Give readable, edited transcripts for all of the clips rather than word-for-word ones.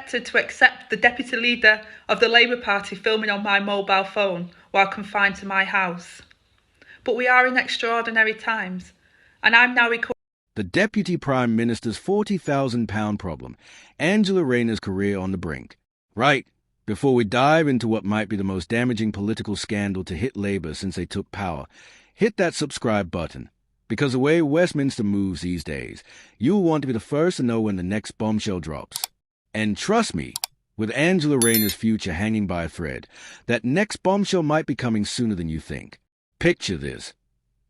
expected to accept the deputy leader of the Labour Party filming on my mobile phone while confined to my house. But we are in extraordinary times, and I'm now recording. The Deputy Prime Minister's £40,000 problem, Angela Rayner's career on the brink. Right, before we dive into what might be the most damaging political scandal to hit Labour since they took power, hit that subscribe button. Because the way Westminster moves these days, you'll want to be the first to know when the next bombshell drops. And trust me, with Angela Rayner's future hanging by a thread, that next bombshell might be coming sooner than you think. Picture this.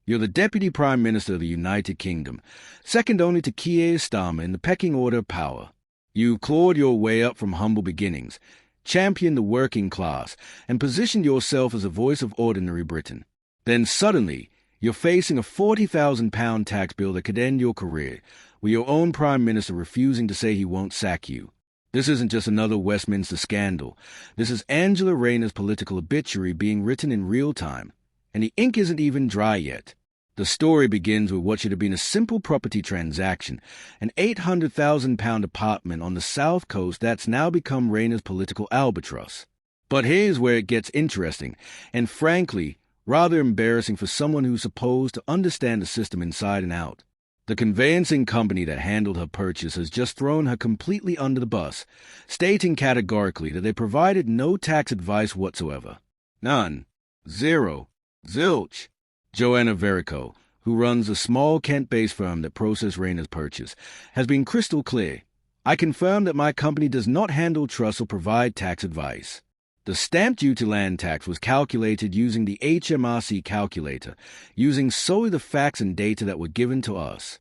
You're the Deputy Prime Minister of the United Kingdom, second only to Keir Starmer in the pecking order of power. You've clawed your way up from humble beginnings, championed the working class, and positioned yourself as a voice of ordinary Britain. Then suddenly, you're facing a £40,000 tax bill that could end your career, with your own Prime Minister refusing to say he won't sack you. This isn't just another Westminster scandal. This is Angela Rayner's political obituary being written in real time. And the ink isn't even dry yet. The story begins with what should have been a simple property transaction, an £800,000 apartment on the south coast that's now become Rayner's political albatross. But here's where it gets interesting, and frankly, rather embarrassing for someone who's supposed to understand the system inside and out. The conveyancing company that handled her purchase has just thrown her completely under the bus, stating categorically that they provided no tax advice whatsoever. None. Zero. Zilch. Joanna Verico, who runs a small Kent-based firm that processed Rayner's purchase, has been crystal clear. I confirm that my company does not handle trusts or provide tax advice. The stamp duty land tax was calculated using the HMRC calculator, using solely the facts and data that were given to us.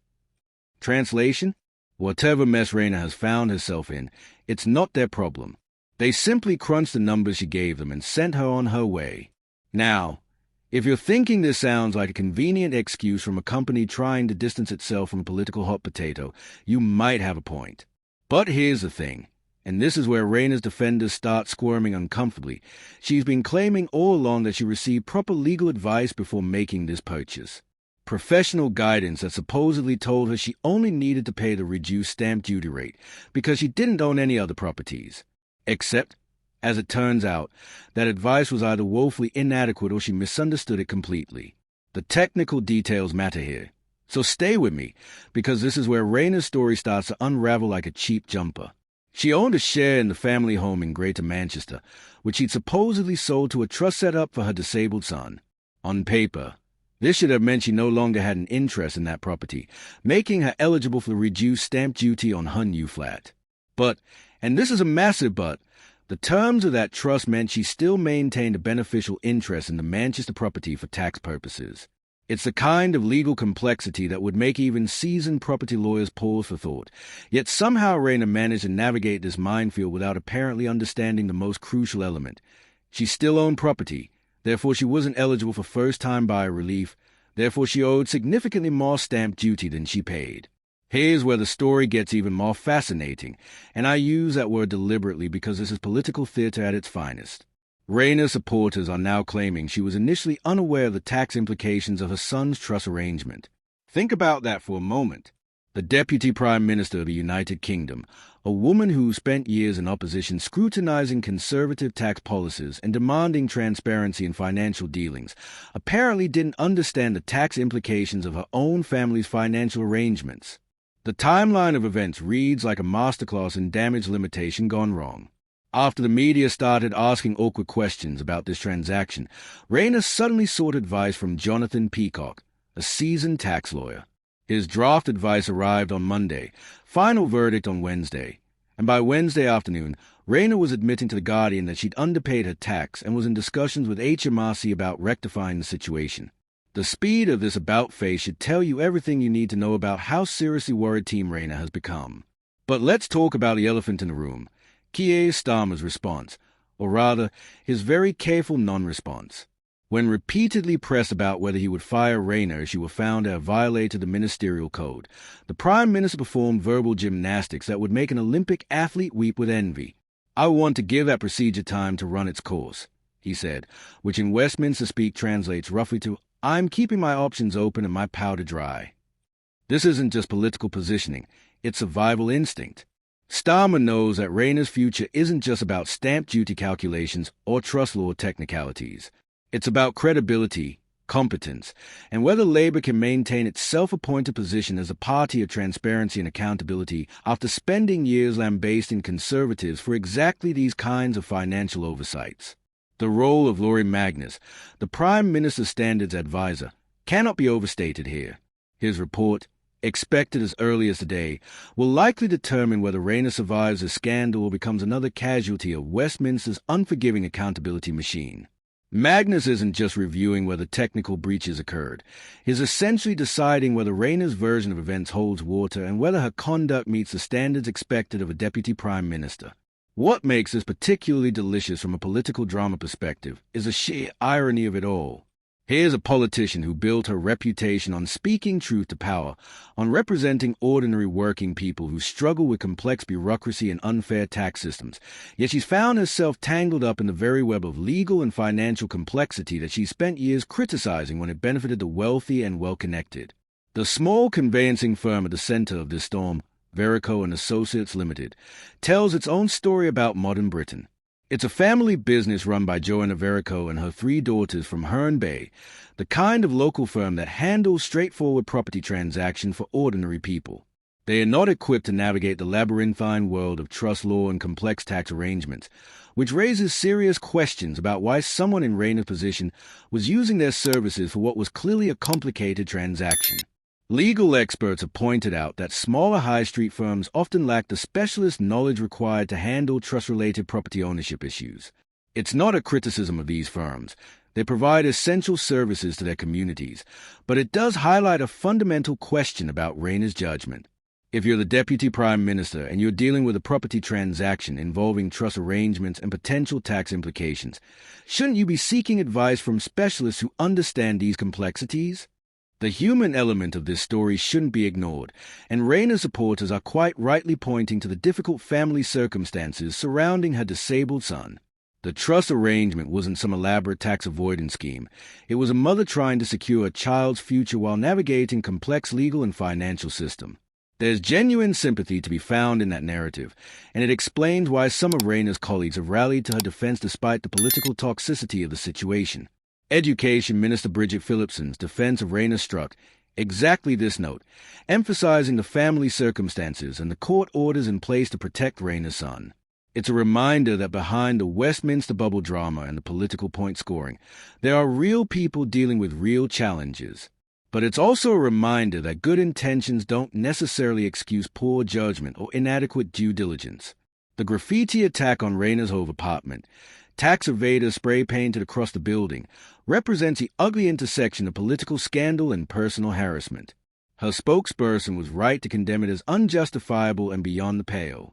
Translation? Whatever mess Rayner has found herself in, it's not their problem. They simply crunched the numbers she gave them and sent her on her way. Now, if you're thinking this sounds like a convenient excuse from a company trying to distance itself from a political hot potato, you might have a point. But here's the thing, and this is where Rayner's defenders start squirming uncomfortably. She's been claiming all along that she received proper legal advice before making this purchase. Professional guidance that supposedly told her she only needed to pay the reduced stamp duty rate because she didn't own any other properties. Except, as it turns out, that advice was either woefully inadequate or she misunderstood it completely. The technical details matter here. So stay with me, because this is where Rayner's story starts to unravel like a cheap jumper. She owned a share in the family home in Greater Manchester, which she'd supposedly sold to a trust set up for her disabled son. On paper, this should have meant she no longer had an interest in that property, making her eligible for the reduced stamp duty on her new flat. But, and this is a massive but, the terms of that trust meant she still maintained a beneficial interest in the Manchester property for tax purposes. It's the kind of legal complexity that would make even seasoned property lawyers pause for thought, yet somehow Rayner managed to navigate this minefield without apparently understanding the most crucial element. She still owned property, therefore she wasn't eligible for first-time buyer relief, therefore she owed significantly more stamp duty than she paid. Here's where the story gets even more fascinating, and I use that word deliberately because this is political theater at its finest. Rayner supporters are now claiming she was initially unaware of the tax implications of her son's trust arrangement. Think about that for a moment. The Deputy Prime Minister of the United Kingdom, a woman who spent years in opposition scrutinizing conservative tax policies and demanding transparency in financial dealings, apparently didn't understand the tax implications of her own family's financial arrangements. The timeline of events reads like a masterclass in damage limitation gone wrong. After the media started asking awkward questions about this transaction, Rayner suddenly sought advice from Jonathan Peacock, a seasoned tax lawyer. His draft advice arrived on Monday, final verdict on Wednesday, and by Wednesday afternoon, Rayner was admitting to The Guardian that she'd underpaid her tax and was in discussions with HMRC about rectifying the situation. The speed of this about-face should tell you everything you need to know about how seriously worried Team Rayner has become. But let's talk about the elephant in the room, Keir Starmer's response, or rather, his very careful non-response. When repeatedly pressed about whether he would fire Rayner if she were found to have violated the ministerial code, the Prime Minister performed verbal gymnastics that would make an Olympic athlete weep with envy. "I want to give that procedure time to run its course," he said, which in Westminster speak translates roughly to, "I'm keeping my options open and my powder dry." This isn't just political positioning, it's survival instinct. Starmer knows that Rayner's future isn't just about stamp duty calculations or trust law technicalities. It's about credibility, competence, and whether Labour can maintain its self-appointed position as a party of transparency and accountability after spending years lambasting Conservatives for exactly these kinds of financial oversights. The role of Lori Magnus, the Prime Minister's Standards Advisor, cannot be overstated here. His report, expected as early as today, will likely determine whether Rayner survives the scandal or becomes another casualty of Westminster's unforgiving accountability machine. Magnus isn't just reviewing whether technical breaches occurred. He's essentially deciding whether Rayner's version of events holds water and whether her conduct meets the standards expected of a deputy prime minister. What makes this particularly delicious from a political drama perspective is the sheer irony of it all. Here's a politician who built her reputation on speaking truth to power, on representing ordinary working people who struggle with complex bureaucracy and unfair tax systems, yet she's found herself tangled up in the very web of legal and financial complexity that she spent years criticizing when it benefited the wealthy and well-connected. The small conveyancing firm at the center of this storm, Verico and Associates Limited, tells its own story about modern Britain. It's a family business run by Joanna Verico and her 3 daughters from Herne Bay, the kind of local firm that handles straightforward property transactions for ordinary people. They are not equipped to navigate the labyrinthine world of trust law and complex tax arrangements, which raises serious questions about why someone in Rayner's position was using their services for what was clearly a complicated transaction. Legal experts have pointed out that smaller high street firms often lack the specialist knowledge required to handle trust-related property ownership issues. It's not a criticism of these firms. They provide essential services to their communities, but it does highlight a fundamental question about Rayner's judgment. If you're the Deputy Prime Minister and you're dealing with a property transaction involving trust arrangements and potential tax implications, shouldn't you be seeking advice from specialists who understand these complexities? The human element of this story shouldn't be ignored, and Rayner supporters are quite rightly pointing to the difficult family circumstances surrounding her disabled son. The trust arrangement wasn't some elaborate tax avoidance scheme. It was a mother trying to secure a child's future while navigating complex legal and financial system. There's genuine sympathy to be found in that narrative, and it explains why some of Rayner's colleagues have rallied to her defense despite the political toxicity of the situation. Education Minister Bridget Phillipson's defense of Rayner struck exactly this note, emphasizing the family circumstances and the court orders in place to protect Rayner's son. It's a reminder that behind the Westminster bubble drama and the political point scoring, there are real people dealing with real challenges. But it's also a reminder that good intentions don't necessarily excuse poor judgment or inadequate due diligence. The graffiti attack on Rayner's Hove apartment, tax evaders spray painted across the building, represents the ugly intersection of political scandal and personal harassment. Her spokesperson was right to condemn it as unjustifiable and beyond the pale.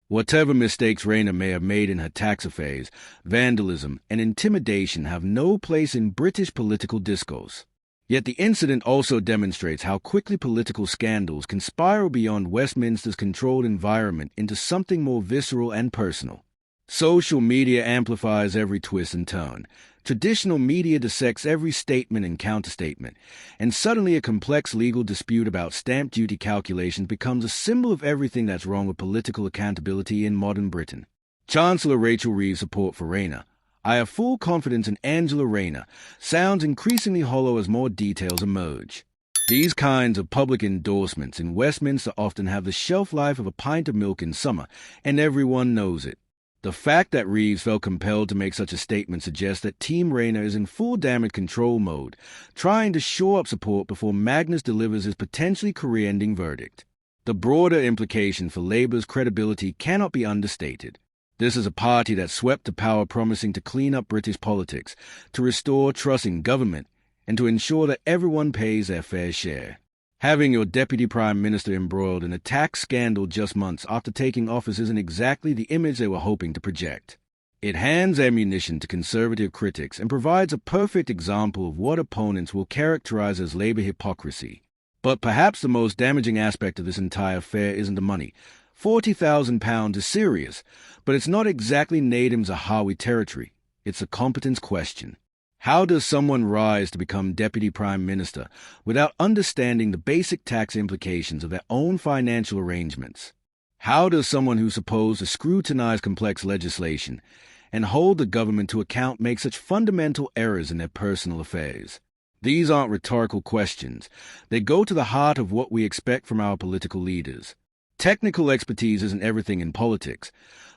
Whatever mistakes Rayner may have made in her tax affairs, vandalism and intimidation have no place in British political discourse. Yet the incident also demonstrates how quickly political scandals can spiral beyond Westminster's controlled environment into something more visceral and personal. Social media amplifies every twist and turn. Traditional media dissects every statement and counterstatement, and suddenly a complex legal dispute about stamp duty calculations becomes a symbol of everything that's wrong with political accountability in modern Britain. Chancellor Rachel Reeves' support for Rayner, "I have full confidence in Angela Rayner," sounds increasingly hollow as more details emerge. These kinds of public endorsements in Westminster often have the shelf life of a pint of milk in summer, and everyone knows it. The fact that Reeves felt compelled to make such a statement suggests that Team Rayner is in full damage control mode, trying to shore up support before Magnus delivers his potentially career-ending verdict. The broader implication for Labour's credibility cannot be understated. This is a party that swept to power promising to clean up British politics, to restore trust in government, and to ensure that everyone pays their fair share. Having your Deputy Prime Minister embroiled in a tax scandal just months after taking office isn't exactly the image they were hoping to project. It hands ammunition to Conservative critics and provides a perfect example of what opponents will characterize as Labour hypocrisy. But perhaps the most damaging aspect of this entire affair isn't the money. £40,000 is serious, but it's not exactly Nadim Zahawi territory. It's a competence question. How does someone rise to become Deputy Prime Minister without understanding the basic tax implications of their own financial arrangements? How does someone who's supposed to scrutinize complex legislation and hold the government to account make such fundamental errors in their personal affairs? These aren't rhetorical questions. They go to the heart of what we expect from our political leaders. Technical expertise isn't everything in politics,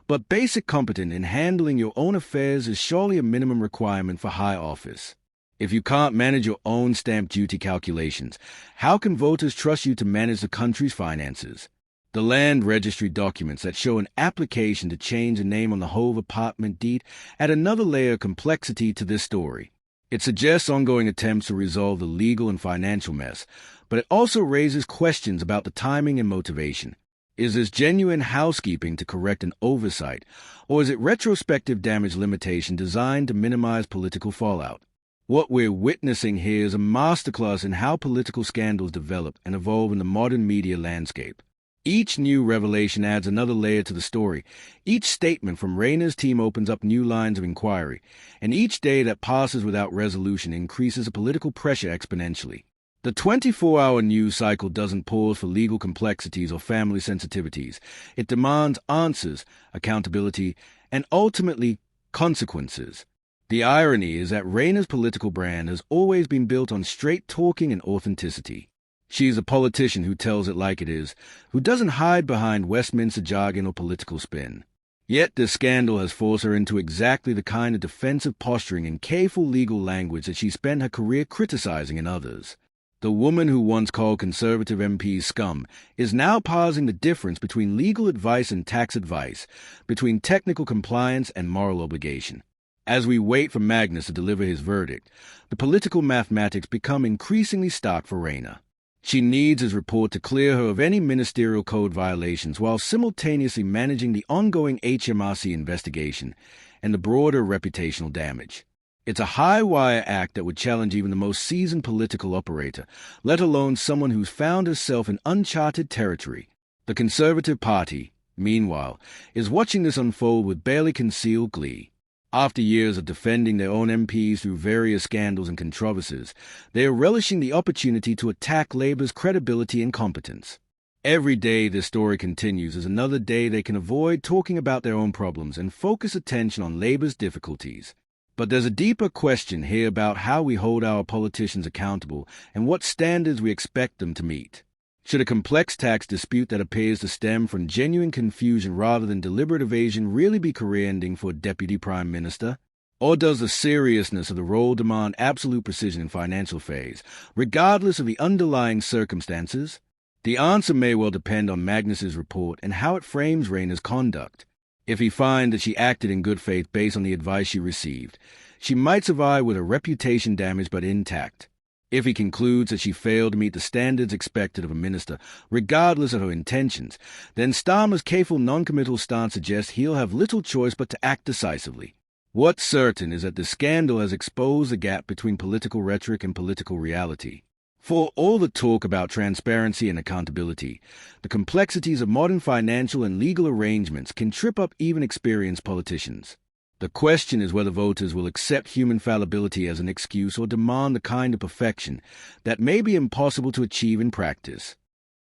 but basic competence in handling your own affairs is surely a minimum requirement for high office. If you can't manage your own stamp duty calculations, how can voters trust you to manage the country's finances? The land registry documents that show an application to change a name on the Hove apartment deed add another layer of complexity to this story. It suggests ongoing attempts to resolve the legal and financial mess, but it also raises questions about the timing and motivation. Is this genuine housekeeping to correct an oversight, or is it retrospective damage limitation designed to minimize political fallout? What we're witnessing here is a masterclass in how political scandals develop and evolve in the modern media landscape. Each new revelation adds another layer to the story. Each statement from Rayner's team opens up new lines of inquiry, and each day that passes without resolution increases the political pressure exponentially. The 24-hour news cycle doesn't pause for legal complexities or family sensitivities. It demands answers, accountability, and ultimately consequences. The irony is that Rayner's political brand has always been built on straight talking and authenticity. She's a politician who tells it like it is, who doesn't hide behind Westminster jargon or political spin. Yet this scandal has forced her into exactly the kind of defensive posturing and careful legal language that she spent her career criticizing in others. The woman who once called Conservative MPs scum is now parsing the difference between legal advice and tax advice, between technical compliance and moral obligation. As we wait for Magnus to deliver his verdict, the political mathematics become increasingly stark for Rayner. She needs his report to clear her of any ministerial code violations while simultaneously managing the ongoing HMRC investigation and the broader reputational damage. It's a high-wire act that would challenge even the most seasoned political operator, let alone someone who's found herself in uncharted territory. The Conservative Party, meanwhile, is watching this unfold with barely concealed glee. After years of defending their own MPs through various scandals and controversies, they are relishing the opportunity to attack Labour's credibility and competence. Every day this story continues is another day they can avoid talking about their own problems and focus attention on Labour's difficulties. But there's a deeper question here about how we hold our politicians accountable and what standards we expect them to meet. Should a complex tax dispute that appears to stem from genuine confusion rather than deliberate evasion really be career-ending for a deputy prime minister? Or does the seriousness of the role demand absolute precision in financial affairs, regardless of the underlying circumstances? The answer may well depend on Magnus's report and how it frames Rayner's conduct. If he finds that she acted in good faith based on the advice she received, she might survive with her reputation damaged but intact. If he concludes that she failed to meet the standards expected of a minister, regardless of her intentions, then Starmer's careful non-committal stance suggests he'll have little choice but to act decisively. What's certain is that the scandal has exposed the gap between political rhetoric and political reality. For all the talk about transparency and accountability, the complexities of modern financial and legal arrangements can trip up even experienced politicians. The question is whether voters will accept human fallibility as an excuse or demand the kind of perfection that may be impossible to achieve in practice.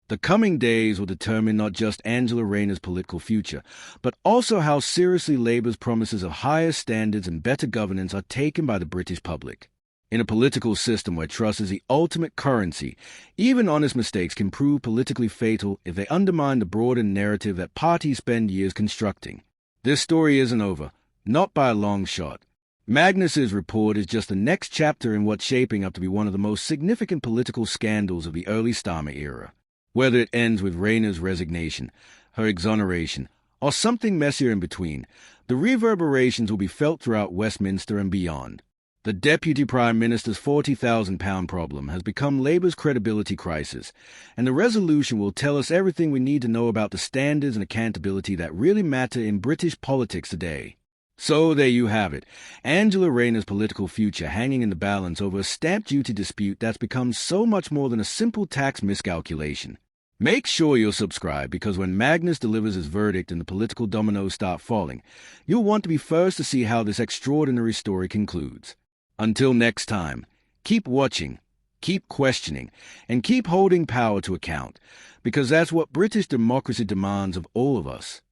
The coming days will determine not just Angela Rayner's political future, but also how seriously Labour's promises of higher standards and better governance are taken by the British public. In a political system where trust is the ultimate currency, even honest mistakes can prove politically fatal if they undermine the broader narrative that parties spend years constructing. This story isn't over. Not by a long shot. Magnus's report is just the next chapter in what's shaping up to be one of the most significant political scandals of the early Starmer era. Whether it ends with Rayner's resignation, her exoneration, or something messier in between, the reverberations will be felt throughout Westminster and beyond. The Deputy Prime Minister's £40,000 problem has become Labour's credibility crisis, and the resolution will tell us everything we need to know about the standards and accountability that really matter in British politics today. So there you have it, Angela Rayner's political future hanging in the balance over a stamp duty dispute that's become so much more than a simple tax miscalculation. Make sure you'll subscribe because when Magnus delivers his verdict and the political dominoes start falling, you'll want to be first to see how this extraordinary story concludes. Until next time, keep watching keep questioning, and keep holding power to account, because that's what British democracy demands of all of us.